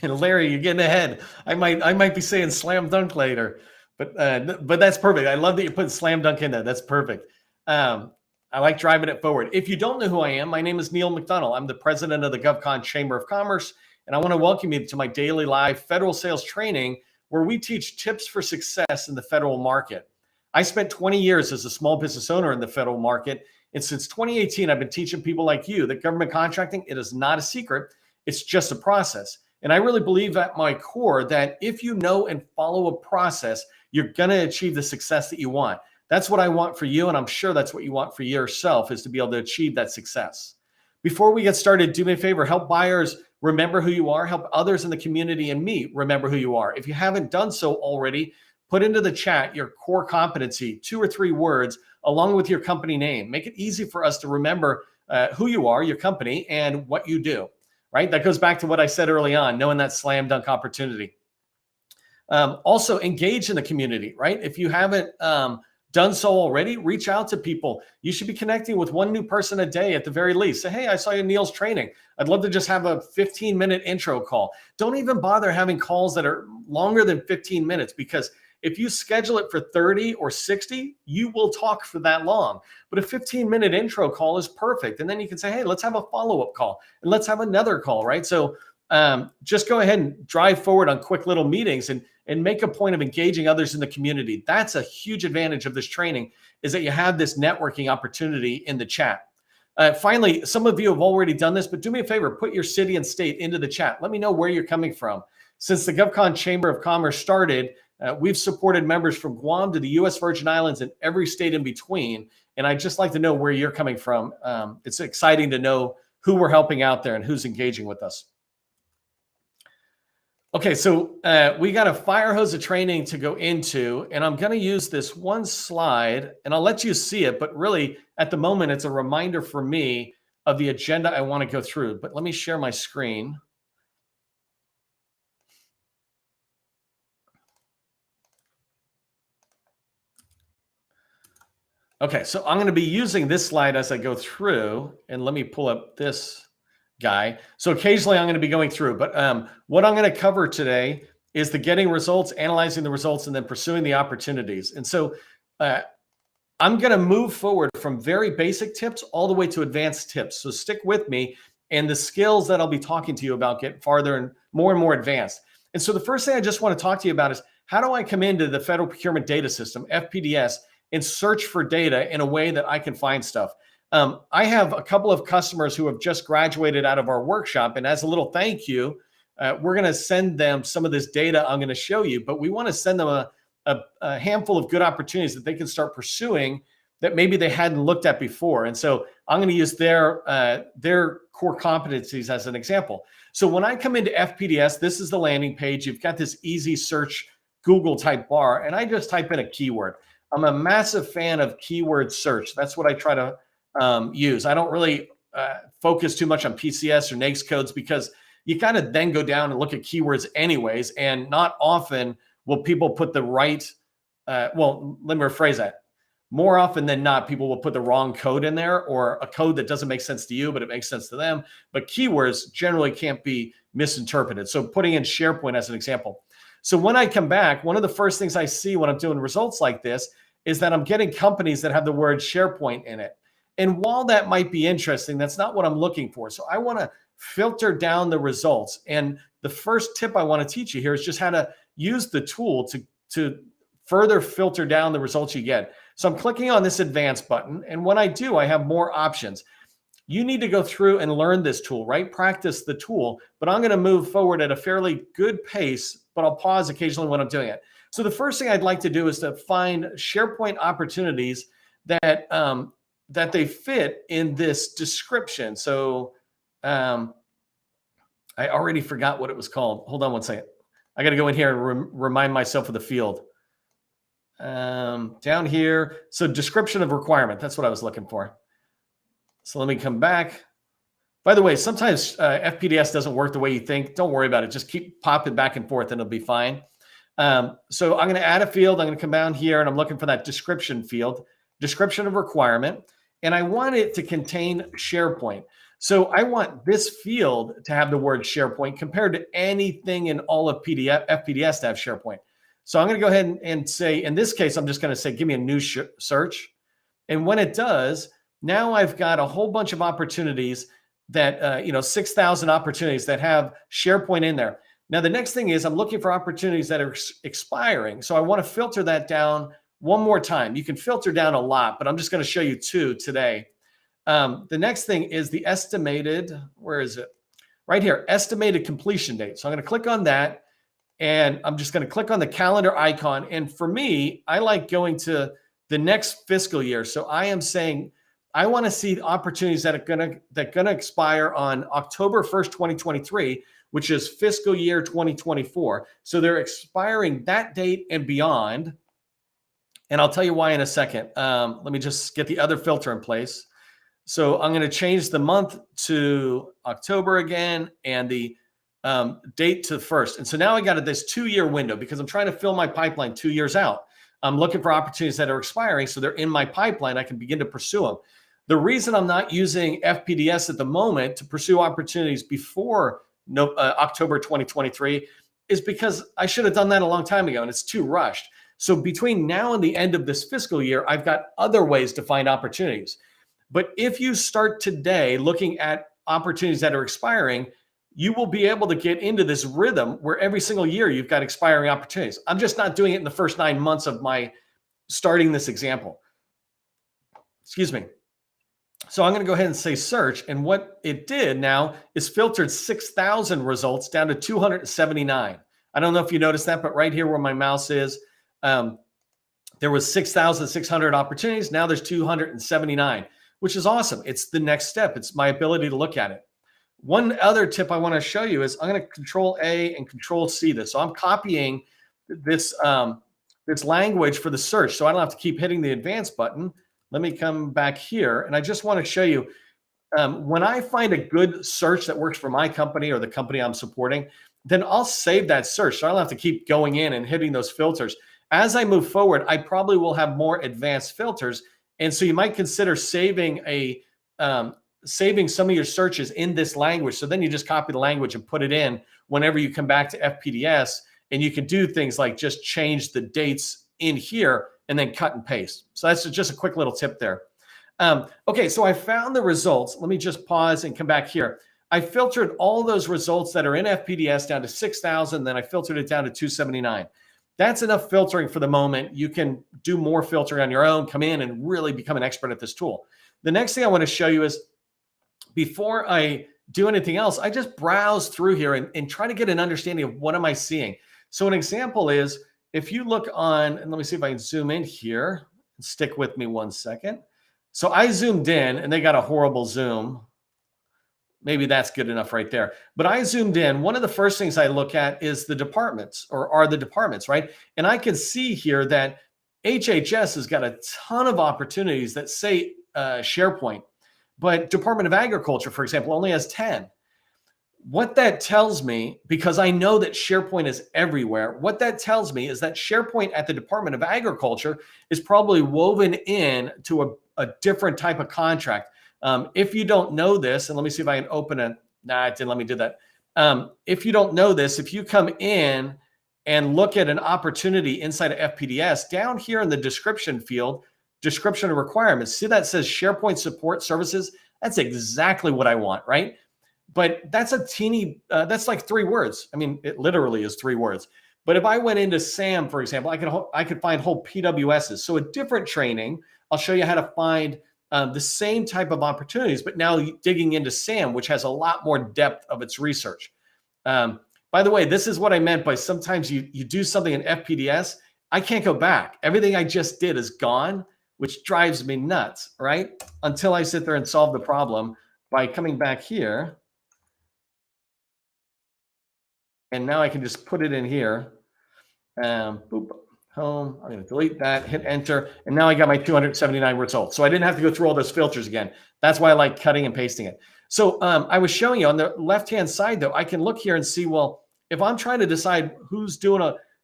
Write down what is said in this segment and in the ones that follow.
And Larry, you're getting ahead. I might be saying slam dunk later, but that's perfect. I love that you put slam dunk in there. That's perfect. I like driving it forward. If you don't know who I am, my name is Neil McDonnell. I'm the president of the GovCon Chamber of Commerce, and I want to welcome you to my daily live federal sales training where we teach tips for success in the federal market. I spent 20 years as a small business owner in the federal market, and since 2018, I've been teaching people like you that government contracting, it is not a secret. It's just a process. And I really believe at my core that if you know and follow a process, you're going to achieve the success that you want. That's what I want for you, and I'm sure that's what you want for yourself, is to be able to achieve that success. Before we get started, do me a favor, help buyers remember who you are, help others in the community and me remember who you are. If you haven't done so already, put into the chat your core competency, 2 or 3 words, along with your company name. Make it easy for us to remember who you are, your company, and what you do, right? That goes back to what I said early on, knowing that slam dunk opportunity. Also, engage in the community, right? If you haven't done so already, reach out to people. You should be connecting with 1 new person a day at the very least. Say, hey, I saw you in Neil's training. I'd love to just have a 15-minute intro call. Don't even bother having calls that are longer than 15 minutes, because if you schedule it for 30 or 60, you will talk for that long. But a 15-minute intro call is perfect. And then you can say, hey, let's have a follow-up call and let's have another call, right? So just go ahead and drive forward on quick little meetings and make a point of engaging others in the community. That's a huge advantage of this training, is that you have this networking opportunity in the chat. Finally, some of you have already done this, but do me a favor, put your city and state into the chat. Let me know where you're coming from. Since the GovCon Chamber of Commerce started, we've supported members from Guam to the U.S. Virgin Islands and every state in between. And I'd just like to know where you're coming from. It's exciting to know who we're helping out there and who's engaging with us. Okay, so we got a fire hose of training to go into, and I'm going to use this one slide, and I'll let you see it, but really, at the moment, it's a reminder for me of the agenda I want to go through. But let me share my screen. Okay, so I'm going to be using this slide as I go through, and let me pull up this guy. So occasionally I'm going to be going through, but what I'm going to cover today is the getting results, analyzing the results, and then pursuing the opportunities. And so I'm going to move forward from very basic tips all the way to advanced tips. So stick with me, and the skills that I'll be talking to you about get farther and more advanced. And so the first thing I just want to talk to you about is, how do I come into the Federal Procurement Data System, FPDS, and search for data in a way that I can find stuff? I have a couple of customers who have just graduated out of our workshop, and as a little thank you, we're going to send them some of this data I'm going to show you, but we want to send them a handful of good opportunities that they can start pursuing that maybe they hadn't looked at before. And so I'm going to use their core competencies as an example. So when I come into FPDS, this is the landing page. You've got this easy search Google type bar, and I just type in a keyword. I'm a massive fan of keyword search. That's what I try to use. I don't really focus too much on PCS or NAICS codes, because you kind of then go down and look at keywords anyways, and not often will people put the right, well, let me rephrase that. More often than not, people will put the wrong code in there, or a code that doesn't make sense to you, but it makes sense to them. But keywords generally can't be misinterpreted. So putting in SharePoint as an example. So when I come back, one of the first things I see when I'm doing results like this is that I'm getting companies that have the word SharePoint in it. And while that might be interesting, that's not what I'm looking for. So I want to filter down the results. And the first tip I want to teach you here is just how to use the tool to further filter down the results you get. So I'm clicking on this advanced button. And when I do, I have more options. You need to go through and learn this tool, right? Practice the tool. But I'm going to move forward at a fairly good pace, but I'll pause occasionally when I'm doing it. So the first thing I'd like to do is to find SharePoint opportunities that that they fit in this description. So I already forgot what it was called. Hold on one second. I got to go in here and remind myself of the field. Down here, so description of requirement. That's what I was looking for. So let me come back. By the way, sometimes FPDS doesn't work the way you think. Don't worry about it. Just keep popping back and forth and it'll be fine. So I'm going to add a field. I'm going to come down here and I'm looking for that description field, description of requirement. And I want it to contain SharePoint. So I want this field to have the word SharePoint compared to anything in all of FPDS to have SharePoint. So I'm going to go ahead and say, in this case, I'm just going to say, give me a new search. And when it does, now I've got a whole bunch of opportunities that, 6,000 opportunities that have SharePoint in there. Now, the next thing is I'm looking for opportunities that are expiring. So I want to filter that down one more time. You can filter down a lot, but I'm just going to show you 2 today. The next thing is the estimated, where is it? Right here, estimated completion date. So I'm going to click on that, and I'm just going to click on the calendar icon. And for me, I like going to the next fiscal year. So I am saying I want to see opportunities that are going to expire on October 1st, 2023, which is fiscal year 2024. So they're expiring that date and beyond. And I'll tell you why in a second. Let me just get the other filter in place. So I'm going to change the month to October again and the date to the 1st. And so now I got this 2-year window because I'm trying to fill my pipeline 2 years out. I'm looking for opportunities that are expiring, so they're in my pipeline. I can begin to pursue them. The reason I'm not using FPDS at the moment to pursue opportunities before October 2023 is because I should have done that a long time ago, and it's too rushed. So between now and the end of this fiscal year, I've got other ways to find opportunities. But if you start today looking at opportunities that are expiring, you will be able to get into this rhythm where every single year you've got expiring opportunities. I'm just not doing it in the first 9 months of my starting this example. Excuse me. So I'm going to go ahead and say search. And what it did now is filtered 6,000 results down to 279. I don't know if you noticed that, but right here where my mouse is, there was 6,600 opportunities. Now there's 279, which is awesome. It's the next step. It's my ability to look at it. One other tip I want to show you is I'm going to Control A and Control C this. So I'm copying this, this language for the search, so I don't have to keep hitting the advanced button. Let me come back here, and I just want to show you when I find a good search that works for my company or the company I'm supporting, then I'll save that search. So I don't have to keep going in and hitting those filters. As I move forward, I probably will have more advanced filters. And so you might consider saving saving some of your searches in this language. So then you just copy the language and put it in whenever you come back to FPDS, and you can do things like just change the dates in here and then cut and paste. So that's just a quick little tip there. Okay, so I found the results. Let me just pause and come back here. I filtered all those results that are in FPDS down to 6,000, then I filtered it down to 279. That's enough filtering for the moment. You can do more filtering on your own, come in and really become an expert at this tool. The next thing I want to show you is, before I do anything else, I just browse through here and try to get an understanding of what am I seeing. So an example is, if you look on, and let me see if I can zoom in here, stick with me 1 second. So I zoomed in and they got a horrible zoom. Maybe that's good enough right there. But I zoomed in. One of the first things I look at is the departments, or are the departments, right? And I can see here that HHS has got a ton of opportunities that say SharePoint, but Department of Agriculture, for example, only has 10. What that tells me, because I know that SharePoint is everywhere, what that tells me is that SharePoint at the Department of Agriculture is probably woven in to a different type of contract. If you don't know this, and let me see if I can open it. Nah, it didn't let me do that. If you don't know this, if you come in and look at an opportunity inside of FPDS, down here in the description field, description of requirements, see that says SharePoint support services? That's exactly what I want, right? But that's a teeny, that's like 3 words. I mean, it literally is 3 words. But if I went into SAM, for example, I could find whole PWSs. So a different training, I'll show you how to find the same type of opportunities, but now digging into SAM, which has a lot more depth of its research. By the way, this is what I meant by sometimes you do something in FPDS, I can't go back. Everything I just did is gone, which drives me nuts, right? Until I sit there and solve the problem by coming back here. And now I can just put it in here. Boop, home. I'm going to delete that, hit enter. And now I got my 279 results. So I didn't have to go through all those filters again. That's why I like cutting and pasting it. So I was showing you on the left-hand side, though, I can look here and see, well, if I'm trying to decide who's doing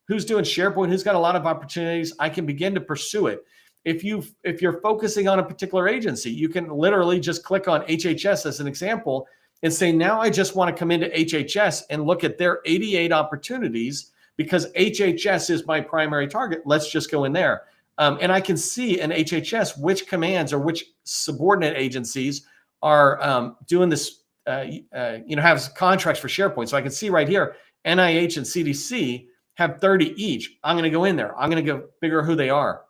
SharePoint, who's got a lot of opportunities, I can begin to pursue it. if you're focusing on a particular agency, you can literally just click on HHS as an example and say, now I just want to come into HHS and look at their 88 opportunities because HHS is my primary target. Let's just go in there. And I can see in HHS which commands or which subordinate agencies are doing this, have contracts for SharePoint. So I can see right here, NIH and CDC have 30 each. I'm going to go in there. I'm going to go figure out who they are.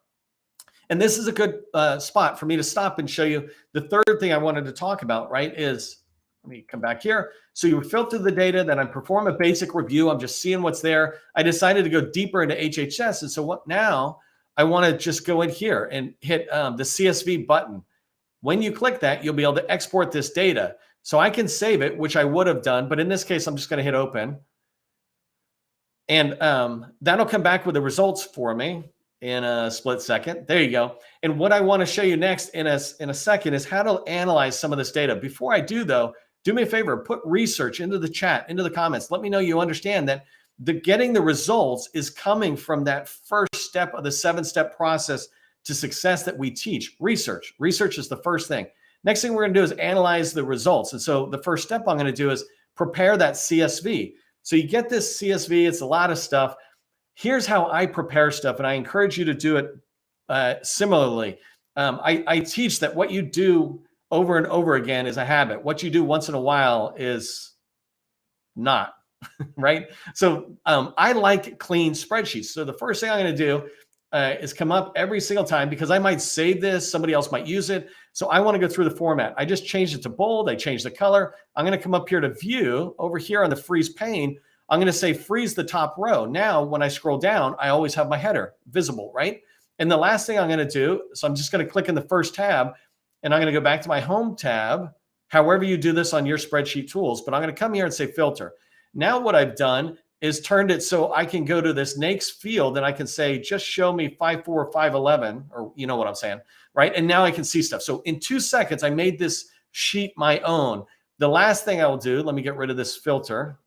And this is a good spot for me to stop and show you the third thing I wanted to talk about, right, is, let me come back here. So you filter the data, then I perform a basic review. I'm just seeing what's there. I decided to go deeper into HHS. And so what now? I want to just go in here and hit the CSV button. When you click that, you'll be able to export this data. So I can save it, which I would have done. But in this case, I'm just going to hit open. And that'll come back with the results for me in a split second. There you go. And what I want to show you next in a second is how to analyze some of this data. Before I do, though, do me a favor, put research into the chat, into the comments. Let me know you understand that getting the results is coming from that first step of the 7-step process to success that we teach. Research. Research is the first thing. Next thing we're going to do is analyze the results. And so the first step I'm going to do is prepare that CSV. So you get this CSV. It's a lot of stuff. Here's how I prepare stuff, and I encourage you to do it similarly. I teach that what you do over and over again is a habit. What you do once in a while is not, right? So I like clean spreadsheets. So the first thing I'm going to do is come up every single time, because I might save this, somebody else might use it. So I want to go through the format. I just changed it to bold. I changed the color. I'm going to come up here to view. Over here on the freeze pane, I'm going to say freeze the top row. Now, when I scroll down, I always have my header visible, right? And the last thing I'm going to do, so I'm just going to click in the first tab, and I'm going to go back to my home tab, however you do this on your spreadsheet tools. But I'm going to come here and say filter. Now what I've done is turned it so I can go to this NAICS field and I can say, just show me 5.4, 5.11, or you know what I'm saying, right? And now I can see stuff. So in 2 seconds, I made this sheet my own. The last thing I will do, let me get rid of this filter.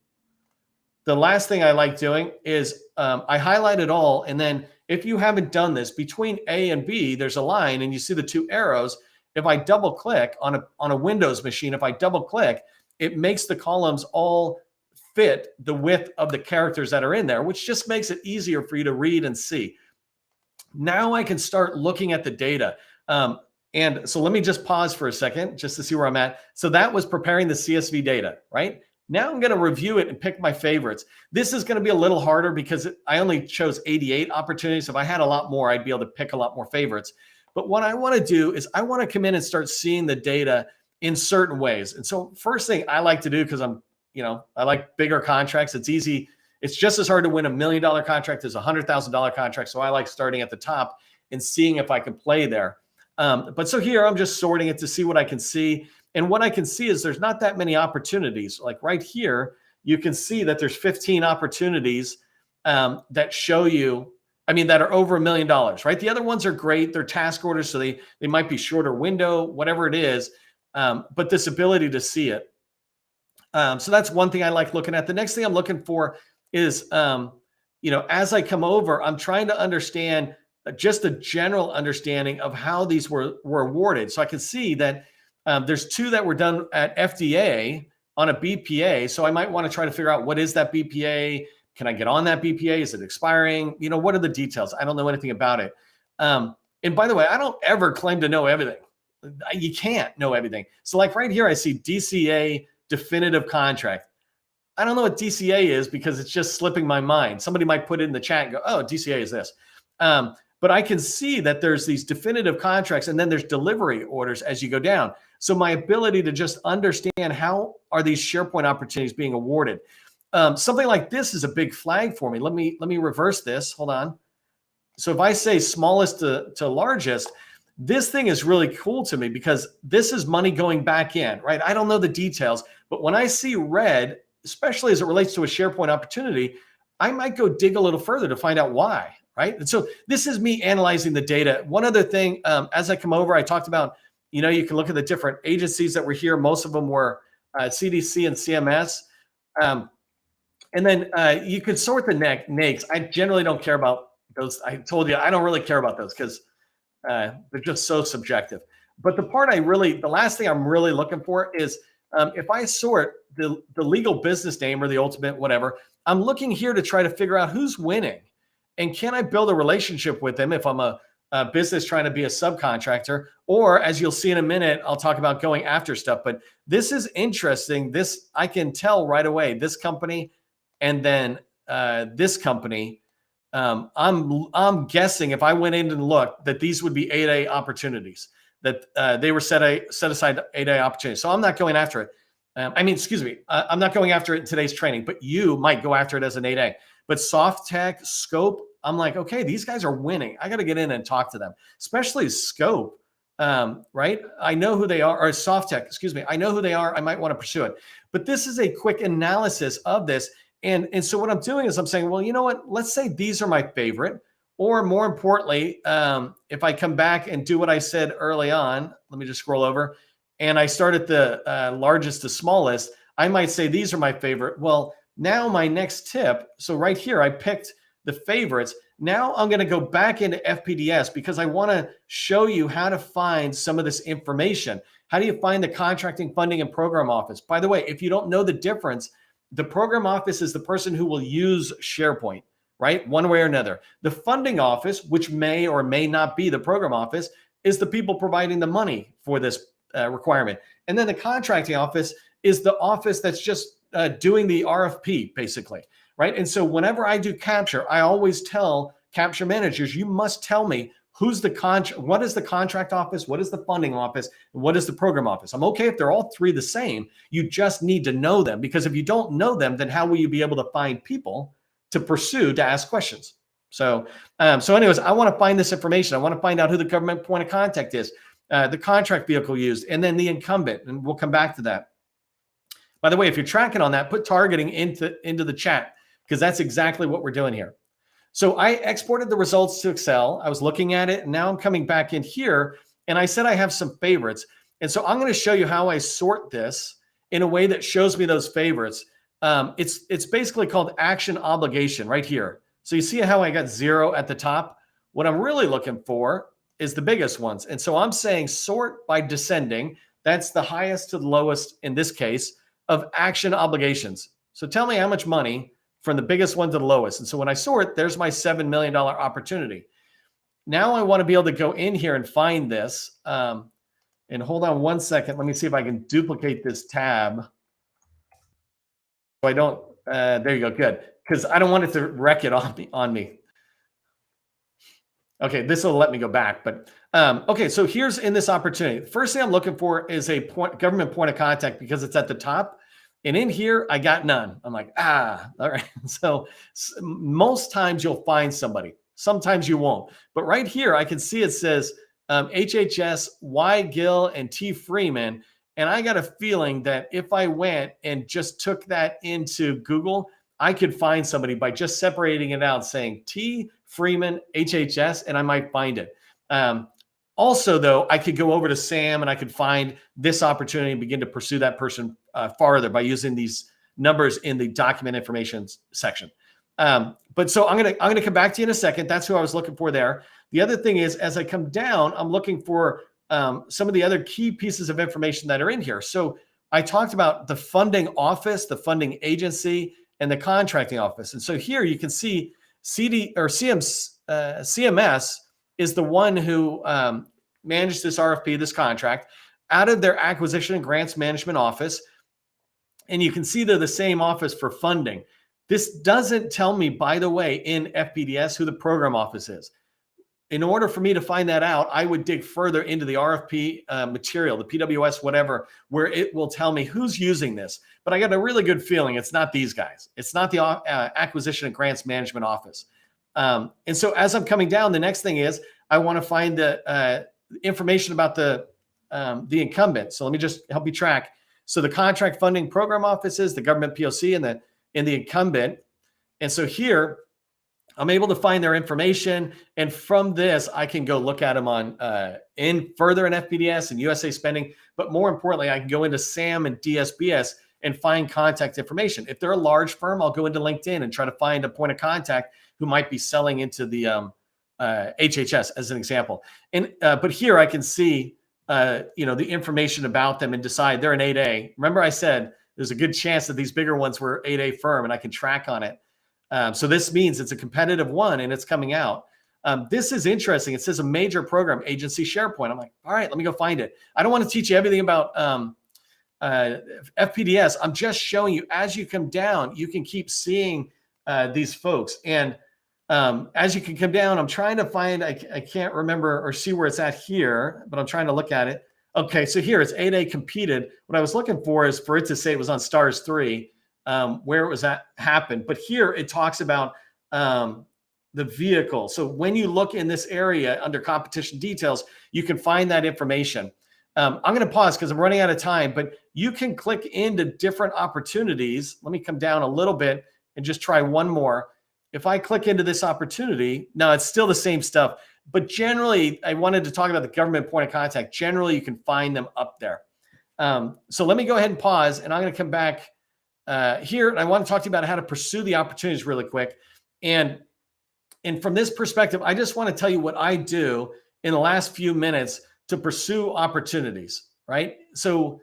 The last thing I like doing is I highlight it all. And then if you haven't done this, between A and B, there's a line and you see the 2 arrows. If I double click on a Windows machine, if I double click, it makes the columns all fit the width of the characters that are in there, which just makes it easier for you to read and see. Now I can start looking at the data. And so let me just pause for a second just to see where I'm at. So that was preparing the CSV data, right? Now I'm going to review it and pick my favorites. This is going to be a little harder because I only chose 88 opportunities. If I had a lot more, I'd be able to pick a lot more favorites. But what I want to do is I want to come in and start seeing the data in certain ways. And so first thing I like to do, because I like bigger contracts. It's easy. It's just as hard to win $1 million contract as a $100,000 contract. So I like starting at the top and seeing if I can play there. But so here I'm just sorting it to see what I can see. And what I can see is there's not that many opportunities. Like right here, you can see that there's 15 opportunities that show you, that are over $1 million, right? The other ones are great. They're task orders, so they might be shorter window, whatever it is. But this ability to see it. So that's one thing I like looking at. The next thing I'm looking for is, as I come over, I'm trying to understand just a general understanding of how these were awarded. So I can see that there's 2 that were done at FDA on a BPA. So I might want to try to figure out, what is that BPA? Can I get on that BPA? Is it expiring? What are the details? I don't know anything about it. And by the way, I don't ever claim to know everything. You can't know everything. So like right here, I see DCA definitive contract. I don't know what DCA is because it's just slipping my mind. Somebody might put it in the chat and go, oh, DCA is this. But I can see that there's these definitive contracts and then there's delivery orders as you go down. So my ability to just understand how are these SharePoint opportunities being awarded. Something like this is a big flag for me. Let me reverse this. Hold on. So if I say smallest to largest, this thing is really cool to me because this is money going back in, right? I don't know the details, but when I see red, especially as it relates to a SharePoint opportunity, I might go dig a little further to find out why, right? And so this is me analyzing the data. One other thing, as I come over, I talked about, you can look at the different agencies that were here. Most of them were CDC and CMS. And then you could sort the NAICS. I generally don't care about those. I told you, I don't really care about those because They're just so subjective. But the last thing I'm really looking for is if I sort the legal business name or the ultimate whatever, I'm looking here to try to figure out who's winning, and can I build a relationship with them if I'm a business trying to be a subcontractor, or as you'll see in a minute, I'll talk about going after stuff. But this is interesting. This I can tell right away. This company, and then this company. I'm guessing if I went in and looked that these would be 8A opportunities, that they were set aside 8A opportunities. So I'm not going after it. Excuse me, I'm not going after it in today's training, but you might go after it as an 8A. But soft tech, scope, I'm like, okay, these guys are winning. I got to get in and talk to them, especially scope, right? I know who they are, or soft tech, excuse me. I know who they are. I might want to pursue it. But this is a quick analysis of this. And so what I'm doing is I'm saying, well, you know what? Let's say these are my favorite, or more importantly, if I come back and do what I said early on, let me just scroll over, and I start at the largest to smallest, I might say these are my favorite. Well, now my next tip, so right here, I picked the favorites. Now I'm going to go back into FPDS because I want to show you how to find some of this information. How do you find the contracting, funding, and program office? By the way, if you don't know the difference, the program office is the person who will use SharePoint, right? One way or another. The funding office, which may or may not be the program office, is the people providing the money for this requirement. And then the contracting office is the office that's just doing the RFP, basically, right? And so whenever I do capture, I always tell capture managers, you must tell me who's the what is the contract office, what is the funding office, and what is the program office. I'm okay if they're all three the same. You just need to know them, because if you don't know them, then how will you be able to find people to pursue to ask questions? So anyways, I want to find this information. I want to find out who the government point of contact is, the contract vehicle used, and then the incumbent, and we'll come back to that. By the way, if you're tracking on that, put targeting into the chat, because that's exactly what we're doing here. So I exported the results to Excel. I was looking at it, and now I'm coming back in here, and I said I have some favorites. And so I'm going to show you how I sort this in a way that shows me those favorites. It's basically called action obligation right here. So you see how I got 0 at the top? What I'm really looking for is the biggest ones. And so I'm saying sort by descending. That's the highest to the lowest in this case of action obligations. So tell me how much money from the biggest one to the lowest. And so when I sort, there's my $7 million opportunity. Now I want to be able to go in here and find this. And hold on one second. Let me see if I can duplicate this tab. So I don't, there you go, good. Because I don't want it to wreck it on me. Okay, this will let me go back. But okay, so here's in this opportunity. The first thing I'm looking for is a government point of contact, because it's at the top. And in here, I got none. I'm like, all right. So most times you'll find somebody. Sometimes you won't. But right here, I can see it says HHS, Y. Gill, and T. Freeman. And I got a feeling that if I went and just took that into Google, I could find somebody by just separating it out, saying T. Freeman, HHS, and I might find it. Also, though, I could go over to Sam and I could find this opportunity and begin to pursue that person farther by using these numbers in the document information section. But so I'm gonna come back to you in a second. That's who I was looking for there. The other thing is, as I come down, I'm looking for some of the other key pieces of information that are in here. So I talked about the funding office, the funding agency, and the contracting office. And so here you can see CMS is the one who managed this RFP, this contract, out of their acquisition and grants management office. And you can see they're the same office for funding. This doesn't tell me, by the way, in FPDS who the program office is. In order for me to find that out, I would dig further into the RFP material, the PWS, whatever, where it will tell me who's using this. But I got a really good feeling it's not these guys. It's not the acquisition and grants management office. And so as I'm coming down, the next thing is I want to find the information about the incumbent. So let me just help you track. So the contract funding program offices, the government POC, and the incumbent. And so here, I'm able to find their information, and from this, I can go look at them on further in FPDS and USA Spending. But more importantly, I can go into SAM and DSBS and find contact information. If they're a large firm, I'll go into LinkedIn and try to find a point of contact who might be selling into the HHS as an example. And but here I can see the information about them and decide they're an 8A. Remember I said there's a good chance that these bigger ones were 8A firm, and I can track on it. So this means it's a competitive one and it's coming out. This is interesting. It says a major program agency SharePoint. I'm like, all right, let me go find it. I don't want to teach you everything about FPDS. I'm just showing you as you come down, you can keep seeing these folks. And as you can come down, I'm trying to find, I can't remember or see where it's at here, but I'm trying to look at it. Okay, so here it's 8A competed. What I was looking for is for it to say it was on stars 3, where it was at happened. But here it talks about the vehicle. So when you look in this area under competition details, you can find that information. I'm going to pause because I'm running out of time, but you can click into different opportunities. Let me come down a little bit and just try one more. If I click into this opportunity, now it's still the same stuff, but generally I wanted to talk about the government point of contact. Generally, you can find them up there. So let me go ahead and pause, and I'm going to come back here. And I want to talk to you about how to pursue the opportunities really quick. And from this perspective, I just want to tell you what I do in the last few minutes to pursue opportunities, right? So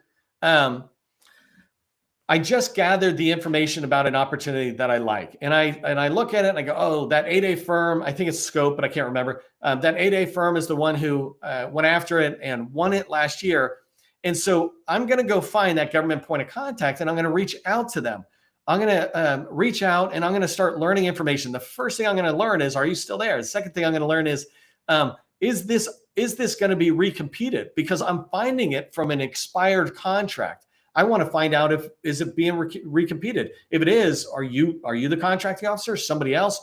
I just gathered the information about an opportunity that I like. And I look at it and I go, oh, that 8A firm, I think it's Scope, but I can't remember. That 8A firm is the one who went after it and won it last year. And so I'm going to go find that government point of contact, and I'm going to reach out to them. I'm going to reach out, and I'm going to start learning information. The first thing I'm going to learn is, are you still there? The second thing I'm going to learn is this going to be recompeted? Because I'm finding it from an expired contract. I want to find out is it being recompeted? If it is, are you the contracting officer? Somebody else?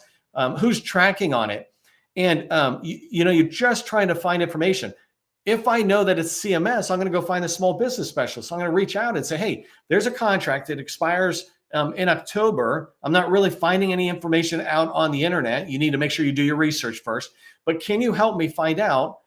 Who's tracking on it? And you're just trying to find information. If I know that it's CMS, I'm going to go find a small business specialist. I'm going to reach out and say, hey, there's a contract that expires in October. I'm not really finding any information out on the internet. You need to make sure you do your research first. But can you help me find out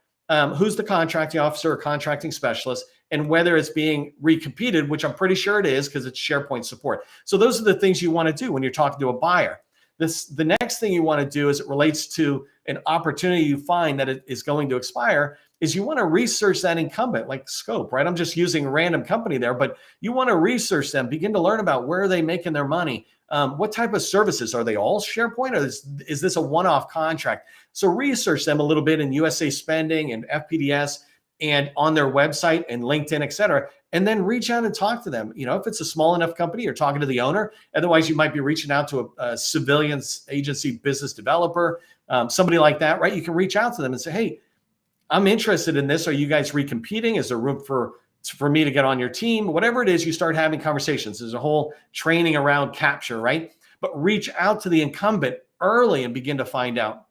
who's the contracting officer or contracting specialist, and whether it's being recompeted, which I'm pretty sure it is because it's SharePoint support. So those are the things you want to do when you're talking to a buyer. The next thing you want to do as it relates to an opportunity you find that it is going to expire is you want to research that incumbent, like Scope, right? I'm just using a random company there, but you want to research them, begin to learn about where are they making their money. What type of services? Are they all SharePoint, or is this a one-off contract? So research them a little bit in USA Spending and FPDS and on their website and LinkedIn, et cetera, and then reach out and talk to them. If it's a small enough company, you're talking to the owner. Otherwise, you might be reaching out to a civilian agency business developer, somebody like that, right? You can reach out to them and say, hey, I'm interested in this. Are you guys recompeting? Is there room for me to get on your team? Whatever it is, you start having conversations. There's a whole training around capture, right? But reach out to the incumbent early and begin to find out.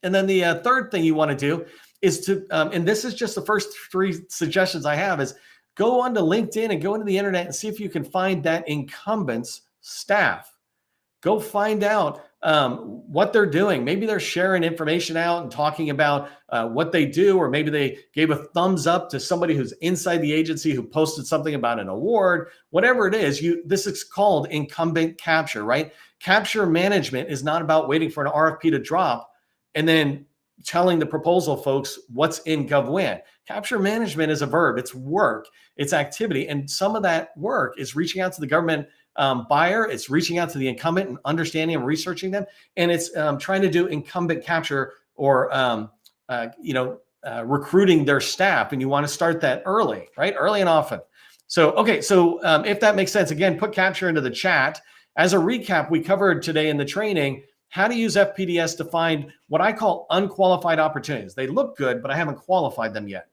And then the third thing you want to do is to, and this is just the first 3 suggestions I have, is go onto LinkedIn and go into the internet and see if you can find that incumbent's staff. Go find out what they're doing. Maybe they're sharing information out and talking about what they do, or maybe they gave a thumbs up to somebody who's inside the agency who posted something about an award. Whatever it is, this is called incumbent capture, right? Capture management is not about waiting for an RFP to drop and then telling the proposal folks what's in GovWin. Capture management is a verb. It's work. It's activity. And some of that work is reaching out to the government buyer. It's reaching out to the incumbent and understanding and researching them. And it's trying to do incumbent capture, or recruiting their staff. And you want to start that early, right? Early and often. So, okay. So if that makes sense, again, put capture into the chat. As a recap, we covered today in the training how to use FPDS to find what I call unqualified opportunities. They look good, but I haven't qualified them yet.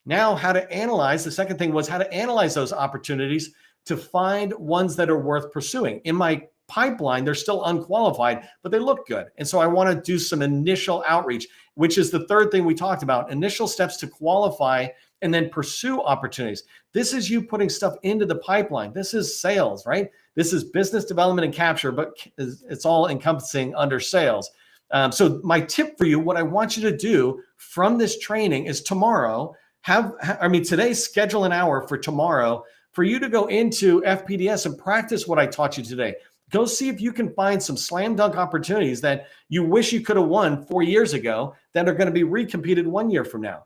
Now, how to analyze. The second thing was how to analyze those opportunities to find ones that are worth pursuing. In my pipeline, they're still unqualified, but they look good. And so I want to do some initial outreach, which is the third thing we talked about, initial steps to qualify and then pursue opportunities. This is you putting stuff into the pipeline. This is sales, right? This is business development and capture, but it's all encompassing under sales. So my tip for you, what I want you to do from this training is tomorrow, today, schedule an hour for tomorrow for you to go into FPDS and practice what I taught you today. Go see if you can find some slam dunk opportunities that you wish you could have won 4 years ago that are going to be recompeted 1 year from now.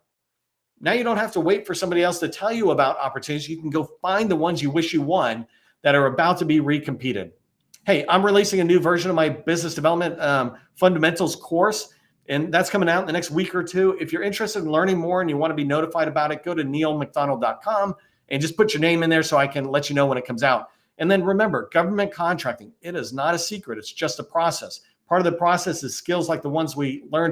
Now you don't have to wait for somebody else to tell you about opportunities. You can go find the ones you wish you won that are about to be recompeted. Hey, I'm releasing a new version of my business development fundamentals course, and that's coming out in the next week or two. If you're interested in learning more and you want to be notified about it, go to neilmcdonald.com and just put your name in there so I can let you know when it comes out. And then remember, government contracting, it is not a secret. It's just a process. Part of the process is skills like the ones we learned today.